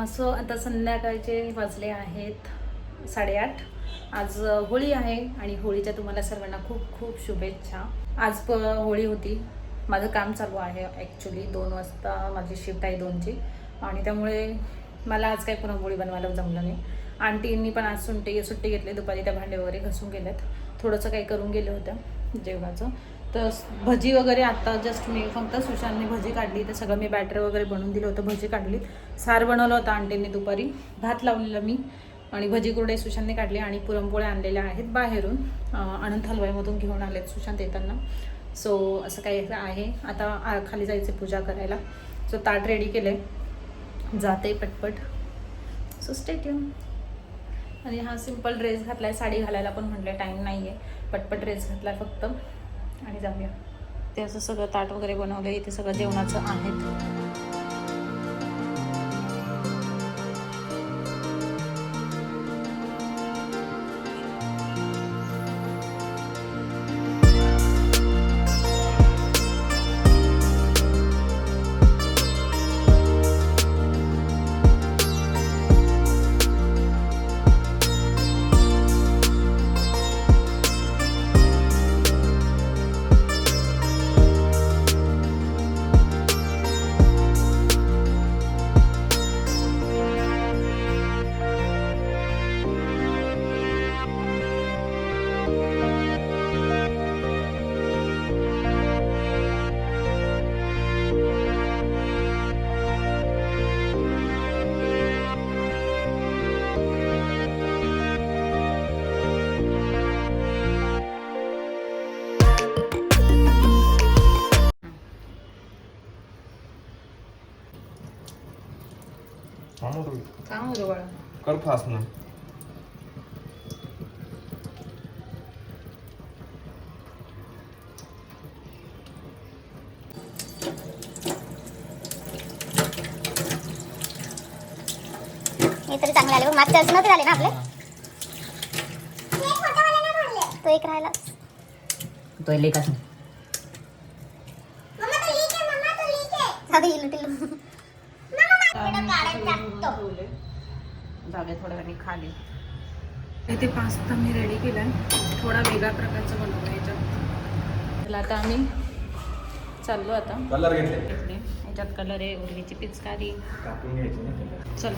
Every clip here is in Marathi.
सो आता संध्याकाळचे वाजले आहेत 8:30. आज होळी आहे आणि होळीच्या तुम्हाला सर्वांना खूप खूप शुभेच्छा. आज होळी होती. माझं काम चालू आहे ॲक्च्युली 2 वाजता माझी शिफ्ट आहे 2ची आणि त्यामुळे मला आज काही पुरणपोळी बनवायला जमलं नाही. आंटींनी पण आज सुट्टी घेतली. दुपारी त्या भांडे वगैरे घासून गेल्यात. थोडंसं काही करून गेले होतं जेवणाचं. तर भजी वगैरे आत्ता जस्ट मी फक्त सुशांतने भजी काढली. तर सगळं मी बॅटर वगैरे बनवून दिलं होतं. भजी काढली. सार बनवलं होतं आंटींनी दुपारी. भात लावलेलं मी आणि भजी कुरडे सुशांतने काढली आणि पुरणपोळ्या आणलेल्या आहेत बाहेरून. अनंत हलवाईमधून घेऊन आलेत सुशांत येताना. सो असं काही आहे. आता खाली जायचं पूजा करायला. सो ताट रेडी केलं आहे. जाते पटपट. So stay tune. आणि हा सिम्पल ड्रेस घातला आहे. साडी घालायला पण म्हटलं टाईम नाही आहे. पटपट ड्रेस घातला आहे फक्त आणि जाऊया. ते असं सगळं ताट वगैरे बनवलं आहे. इथे सगळं जेवणाचं आहे. कर फास्ट ना. हे तरी चांगले आले. मागच्या वर्षी नव्हते झाले ना आपले. तो एक राहिला. तो लेखाच जाऊया थोड्या वेळाने खाली. इथे पास्ता मी रेडी केला आहे. थोडा वेगळ्या प्रकारचं बनवलं याच्यात. त्याला आता आम्ही चाललो. आता कलर घेतले. याच्यात कलर आहे. उर्वीची पिचकारी. कापून घ्यायची ना. चल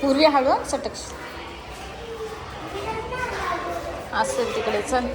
पूर्वी हळू सटक असेल तिकडे. चल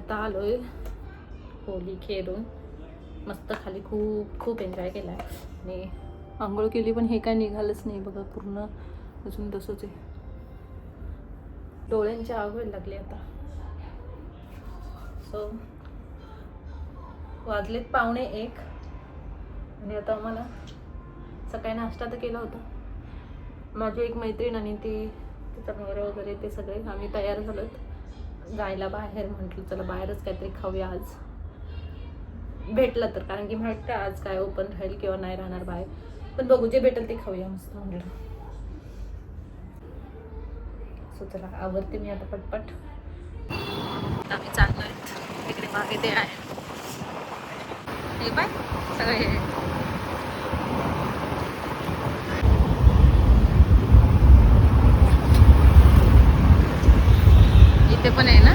आता आलोय होली खेळून. मस्त खाली खूप खूप एन्जॉय केला आहे आणि आंघोळ केली, पण हे काय निघालंच नाही बघा, पूर्ण अजून तसंच आहे. डोळ्यांची आग व्हायला लागली आता. सो वाजलेत 1:45 आणि आता आम्हाला सकाळी नाश्ता तर केला होता. माझी एक मैत्रीण आणि तिचा नवरा वगैरे ते सगळे आम्ही तयार झालोत जायला बाहेर. म्हटलं चला बाहेरच काहीतरी खाऊया आज, भेटलं तर, कारण की माहित नाही आज काय ओपन राहील किंवा नाही राहणार बाहेर, पण बघू जे भेटेल ते खाऊया मस्त म्हटलं. सो चला आवडते मी आता पटपट. आम्ही चाललोय तिकडे, मागे ते आहे हे पाय सगळे हे इथे पण आहे ना.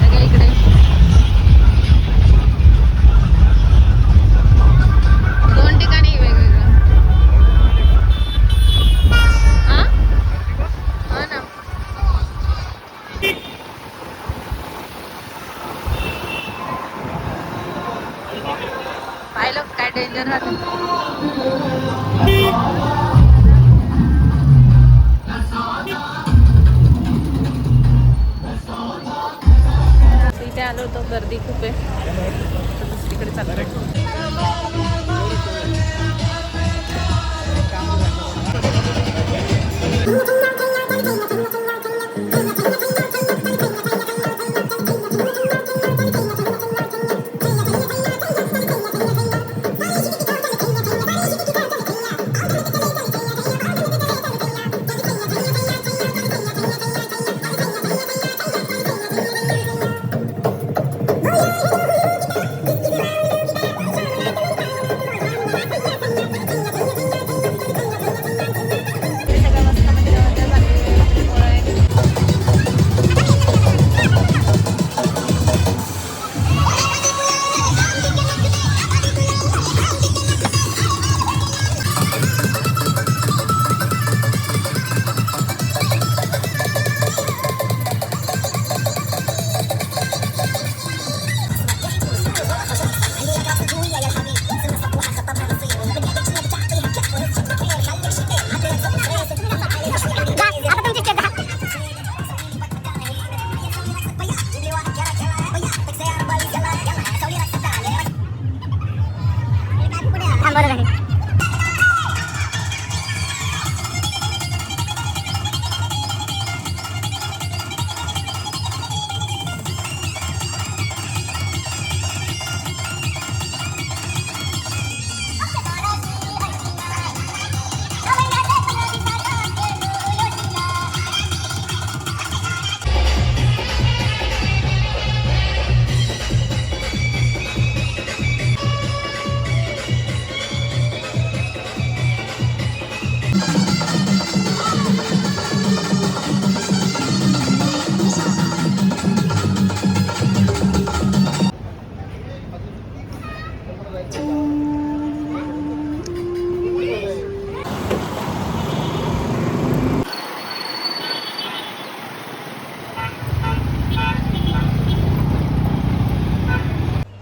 सगळ्या इकडे दोन ठिकाणी वेगवेगळं. हा हो ना. पाहिलं काय डेंजर राहतं. इथे आलो होतो, गर्दी खूप आहे, दुसरीकडे चाललो.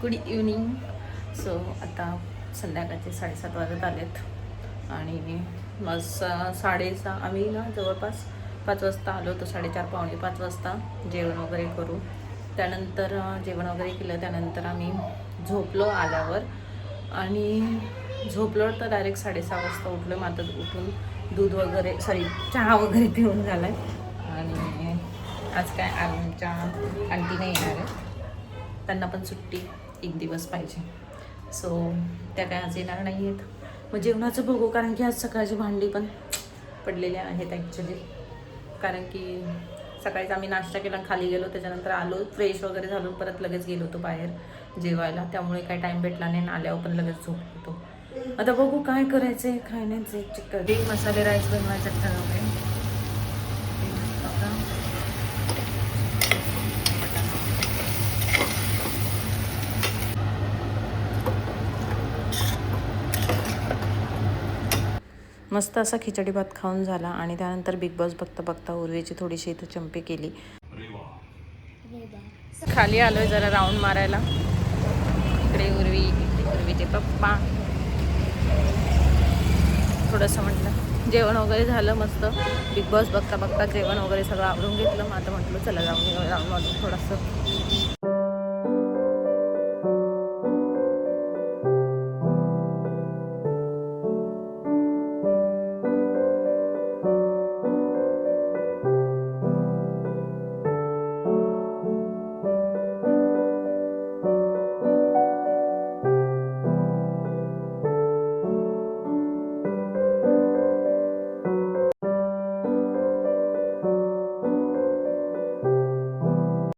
Good evening. सो आता संध्याकाळचे 7:30 वाजत आलेत आणि मग 6:30 आम्ही ना जवळपास 5 वाजता आलो होतो, 4:30 पावणे 5 वाजता जेवण वगैरे करू. त्यानंतर जेवण वगैरे केलं, त्यानंतर आम्ही झोपलो आल्यावर आणि झोपलो तर डायरेक्ट 6:30 वाजता उठलो. मग आता उठून दूध वगैरे चहा वगैरे पिऊन झाला आहे. आणि आज काय आमच्या आंटी नाही येणार आहे, त्यांना पण सुट्टी 1 दिवस पाहिजे. सो त्या काय आज येणार नाही आहेत. मग जेवणाचं बघू, कारण की आज सकाळची भांडी पण पडलेली आहेत ॲक्च्युली, कारण की सकाळीच आम्ही नाश्ता केला, खाली गेलो, त्याच्यानंतर आलो फ्रेश वगैरे झालो, परत लगेच गेलो होतो बाहेर जेवायला, त्यामुळे काही टाईम भेटला नाही. आल्यावर पण लगेच झोपलो होतो. आता बघू काय करायचं आहे, काय नाही. चिकन मसाले राईस बनवायचं ठरवलं आहे. मस्त असा खिचडी भात खाऊन झाला आणि त्यानंतर बिग बॉस बघता बघता उर्वीची थोडीशी इथं चंपी केली. खाली आलोय जरा राऊंड मारायला. इकडे उर्वीचे पप्पा. थोडंसं म्हटलं जेवण वगैरे झालं मस्त. बिग बॉस बघता बघता जेवण वगैरे सगळं आवरून घेतलं. मग आता म्हटलं चला जाऊन राऊंड मारून थोडंसं